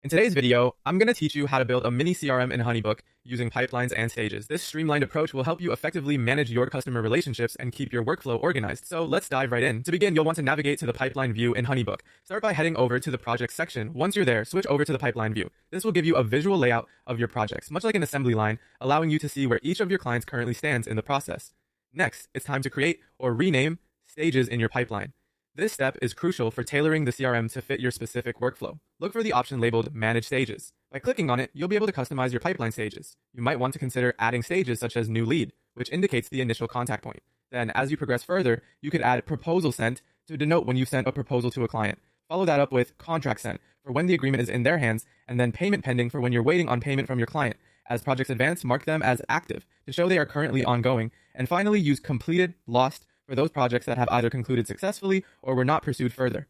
In today's video, I'm going to teach you how to build a mini CRM in HoneyBook using pipelines and stages. This streamlined approach will help you effectively manage your customer relationships and keep your workflow organized. So let's dive right in. To begin, you'll want to navigate to the pipeline view in HoneyBook. Start by heading over to the project section. Once you're there, switch over to the pipeline view. This will give you a visual layout of your projects, much like an assembly line, allowing you to see where each of your clients currently stands in the process. Next, it's time to create or rename stages in your pipeline. This step is crucial for tailoring the CRM to fit your specific workflow. Look for the option labeled Manage Stages. By clicking on it, you'll be able to customize your pipeline stages. You might want to consider adding stages such as New Lead, which indicates the initial contact point. Then, as you progress further, you could add Proposal Sent to denote when you've sent a proposal to a client. Follow that up with Contract Sent for when the agreement is in their hands, and then Payment Pending for when you're waiting on payment from your client. As projects advance, mark them as active to show they are currently ongoing. And finally, use Completed, Lost for those projects that have either concluded successfully or were not pursued further.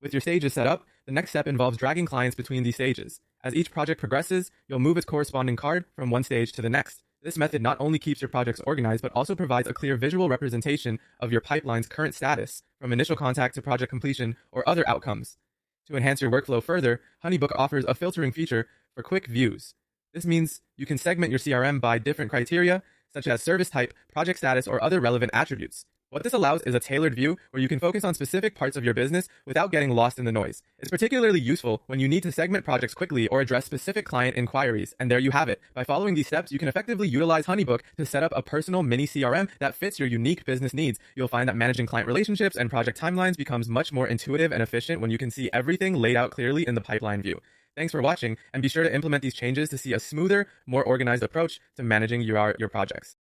With your stages set up, the next step involves dragging clients between these stages. As each project progresses, you'll move its corresponding card from one stage to the next. This method not only keeps your projects organized, but also provides a clear visual representation of your pipeline's current status, from initial contact to project completion or other outcomes. To enhance your workflow further, HoneyBook offers a filtering feature for quick views. This means you can segment your CRM by different criteria, such as service type, project status, or other relevant attributes. What this allows is a tailored view where you can focus on specific parts of your business without getting lost in the noise. It's particularly useful when you need to segment projects quickly or address specific client inquiries. And there you have it. By following these steps, you can effectively utilize HoneyBook to set up a personal mini CRM that fits your unique business needs. You'll find that managing client relationships and project timelines becomes much more intuitive and efficient when you can see everything laid out clearly in the pipeline view. Thanks for watching, and be sure to implement these changes to see a smoother, more organized approach to managing your projects.